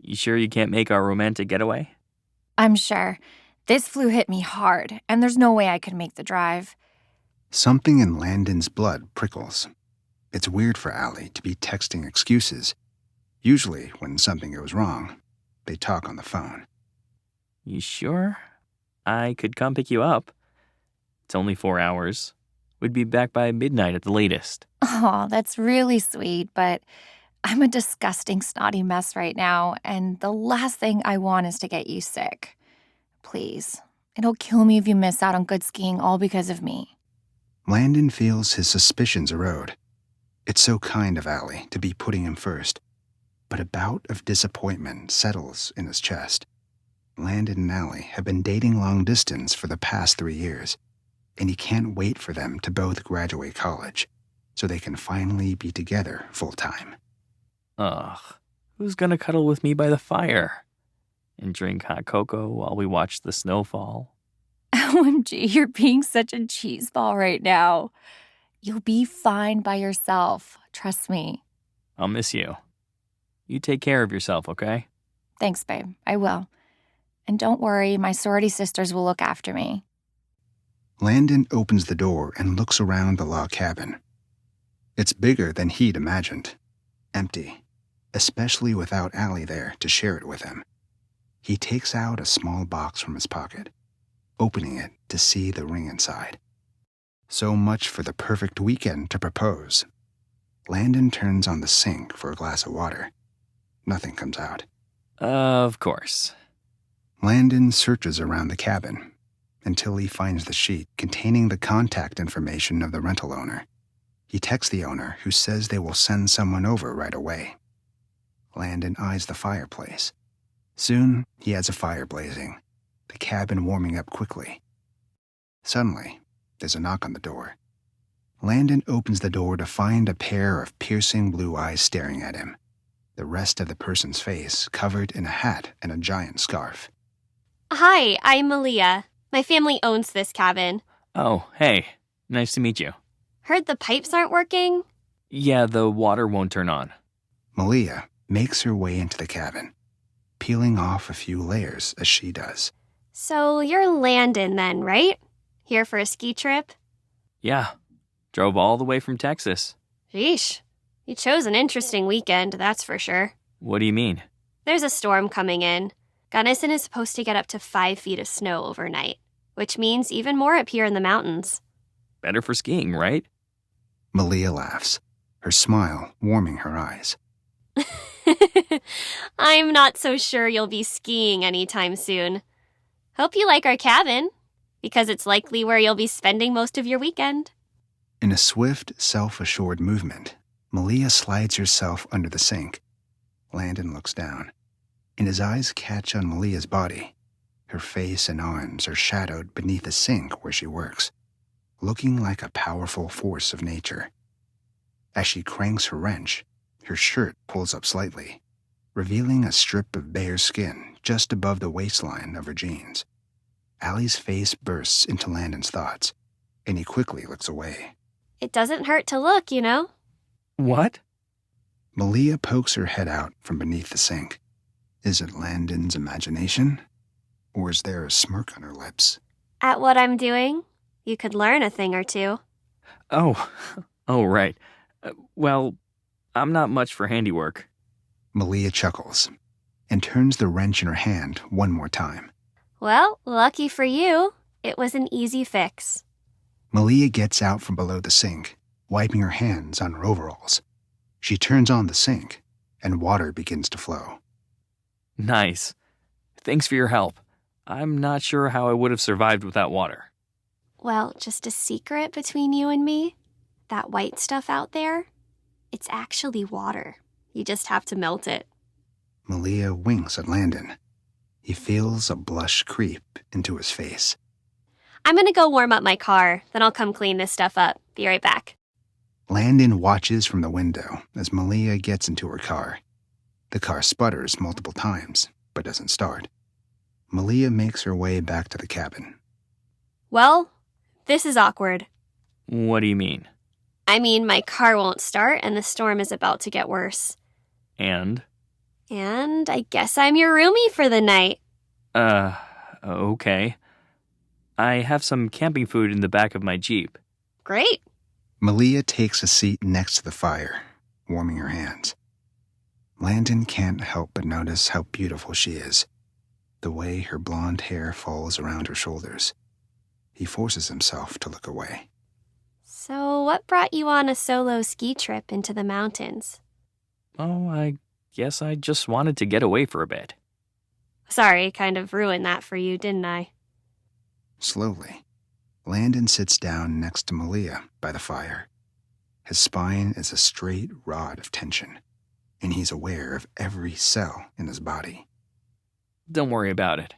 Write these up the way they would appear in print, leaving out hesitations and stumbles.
You sure you can't make our romantic getaway? I'm sure. This flu hit me hard, and there's no way I could make the drive. Something in Landon's blood prickles. It's weird for Allie to be texting excuses. Usually, when something goes wrong, they talk on the phone. You sure? I could come pick you up. It's only 4 hours. We'd be back by midnight at the latest. Oh, that's really sweet, but I'm a disgusting, snotty mess right now, and the last thing I want is to get you sick. Please. It'll kill me if you miss out on good skiing all because of me. Landon feels his suspicions erode. It's so kind of Allie to be putting him first, but a bout of disappointment settles in his chest. Landon and Allie have been dating long distance for the past 3 years, and he can't wait for them to both graduate college so they can finally be together full-time. Ugh, who's gonna cuddle with me by the fire and drink hot cocoa while we watch the snow fall? OMG, you're being such a cheeseball right now. You'll be fine by yourself. Trust me. I'll miss you. You take care of yourself, okay? Thanks, babe. I will. And don't worry, my sorority sisters will look after me. Landon opens the door and looks around the log cabin. It's bigger than he'd imagined. Empty, especially without Allie there to share it with him. He takes out a small box from his pocket, opening it to see the ring inside. So much for the perfect weekend to propose. Landon turns on the sink for a glass of water. Nothing comes out. Of course. Landon searches around the cabin until he finds the sheet containing the contact information of the rental owner. He texts the owner, who says they will send someone over right away. Landon eyes the fireplace. Soon, he has a fire blazing, the cabin warming up quickly. Suddenly, there's a knock on the door. Landon opens the door to find a pair of piercing blue eyes staring at him, the rest of the person's face covered in a hat and a giant scarf. Hi, I'm Malia. My family owns this cabin. Oh, hey. Nice to meet you. Heard the pipes aren't working? Yeah, the water won't turn on. Malia makes her way into the cabin, peeling off a few layers as she does. So you're Landon then, right? Here for a ski trip? Yeah. Drove all the way from Texas. Sheesh. You chose an interesting weekend, that's for sure. What do you mean? There's a storm coming in. Gunnison is supposed to get up to 5 feet of snow overnight, which means even more up here in the mountains. Better for skiing, right? Malia laughs, her smile warming her eyes. I'm not so sure you'll be skiing anytime soon. Hope you like our cabin, because it's likely where you'll be spending most of your weekend. In a swift, self-assured movement, Malia slides herself under the sink. Landon looks down, and his eyes catch on Malia's body. Her face and arms are shadowed beneath the sink where she works, looking like a powerful force of nature. As she cranks her wrench, her shirt pulls up slightly, revealing a strip of bare skin just above the waistline of her jeans. Allie's face bursts into Landon's thoughts, and he quickly looks away. It doesn't hurt to look, you know? What? Malia pokes her head out from beneath the sink. Is it Landon's imagination? Or is there a smirk on her lips? At what I'm doing, you could learn a thing or two. Oh, right. Well, I'm not much for handiwork. Malia chuckles and turns the wrench in her hand one more time. Well, lucky for you, it was an easy fix. Malia gets out from below the sink, wiping her hands on her overalls. She turns on the sink, and water begins to flow. Nice. Thanks for your help. I'm not sure how I would have survived without water. Well, just a secret between you and me. That white stuff out there, it's actually water. You just have to melt it. Malia winks at Landon. He feels a blush creep into his face. I'm gonna go warm up my car, then I'll come clean this stuff up. Be right back. Landon watches from the window as Malia gets into her car. The car sputters multiple times, but doesn't start. Malia makes her way back to the cabin. Well, this is awkward. What do you mean? I mean, my car won't start and the storm is about to get worse. And? And I guess I'm your roomie for the night. Okay. I have some camping food in the back of my Jeep. Great. Malia takes a seat next to the fire, warming her hands. Landon can't help but notice how beautiful she is, the way her blonde hair falls around her shoulders. He forces himself to look away. So, what brought you on a solo ski trip into the mountains? Oh, I guess I just wanted to get away for a bit. Sorry, kind of ruined that for you, didn't I? Slowly, Landon sits down next to Malia by the fire. His spine is a straight rod of tension, and he's aware of every cell in his body. Don't worry about it.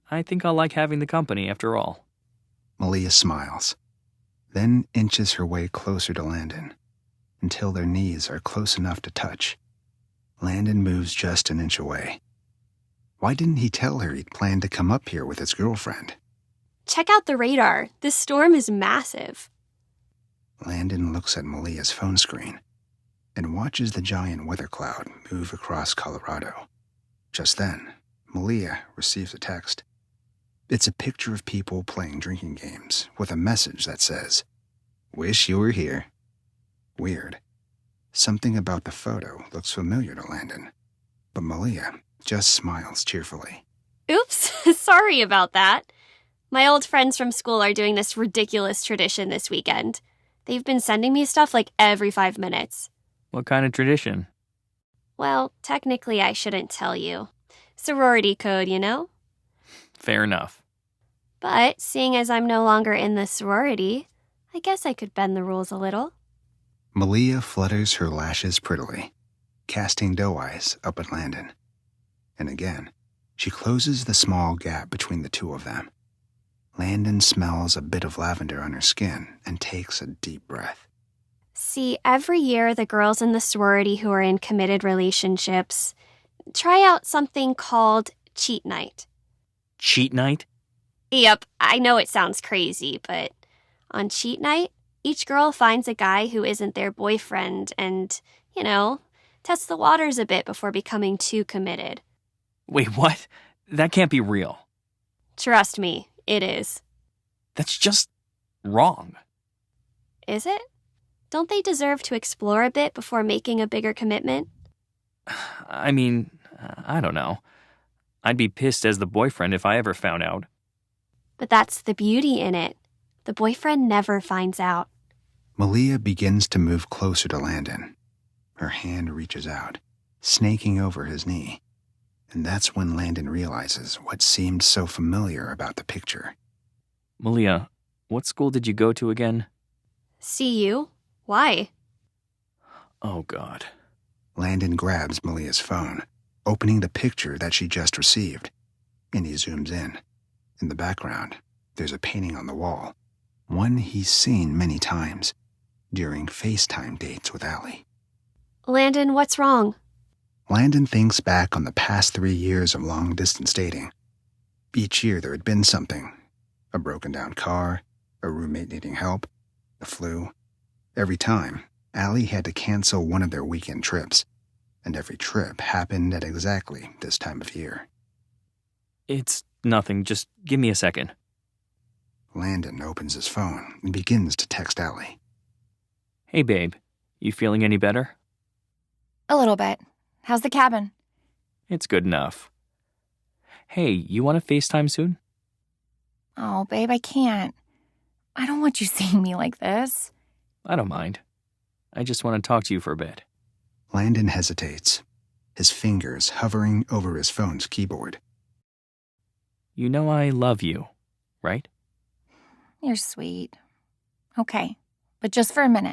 I think I'll like having the company after all. Malia smiles, then inches her way closer to Landon, until their knees are close enough to touch. Landon moves just an inch away. Why didn't he tell her he'd planned to come up here with his girlfriend? Check out the radar. This storm is massive. Landon looks at Malia's phone screen and watches the giant weather cloud move across Colorado. Just then, Malia receives a text. It's a picture of people playing drinking games with a message that says, "Wish you were here." Weird. Something about the photo looks familiar to Landon, but Malia just smiles cheerfully. Oops, sorry about that. My old friends from school are doing this ridiculous tradition this weekend. They've been sending me stuff like every 5 minutes. What kind of tradition? Well, technically I shouldn't tell you. Sorority code, you know? Fair enough. But seeing as I'm no longer in the sorority, I guess I could bend the rules a little. Malia flutters her lashes prettily, casting doe eyes up at Landon. And again, she closes the small gap between the two of them. Landon smells a bit of lavender on her skin and takes a deep breath. See, every year the girls in the sorority who are in committed relationships try out something called cheat night. Cheat night? Yep, I know it sounds crazy, but on cheat night, each girl finds a guy who isn't their boyfriend and, tests the waters a bit before becoming too committed. Wait, what? That can't be real. Trust me, it is. That's just wrong. Is it? Don't they deserve to explore a bit before making a bigger commitment? I mean, I don't know. I'd be pissed as the boyfriend if I ever found out. But that's the beauty in it. The boyfriend never finds out. Malia begins to move closer to Landon. Her hand reaches out, snaking over his knee. And that's when Landon realizes what seemed so familiar about the picture. Malia, what school did you go to again? CU? Why? Oh, God. Landon grabs Malia's phone, opening the picture that she just received, and he zooms in. In the background, there's a painting on the wall, one he's seen many times during FaceTime dates with Allie. Landon, what's wrong? Landon thinks back on the past 3 years of long-distance dating. Each year there had been something. A broken-down car, a roommate needing help, the flu. Every time, Allie had to cancel one of their weekend trips, and every trip happened at exactly this time of year. It's nothing. Just give me a second. Landon opens his phone and begins to text Allie. Hey, babe. You feeling any better? A little bit. How's the cabin? It's good enough. Hey, you want to FaceTime soon? Oh, babe, I can't. I don't want you seeing me like this. I don't mind. I just want to talk to you for a bit. Landon hesitates, his fingers hovering over his phone's keyboard. You know I love you, right? You're sweet. Okay, but just for a minute.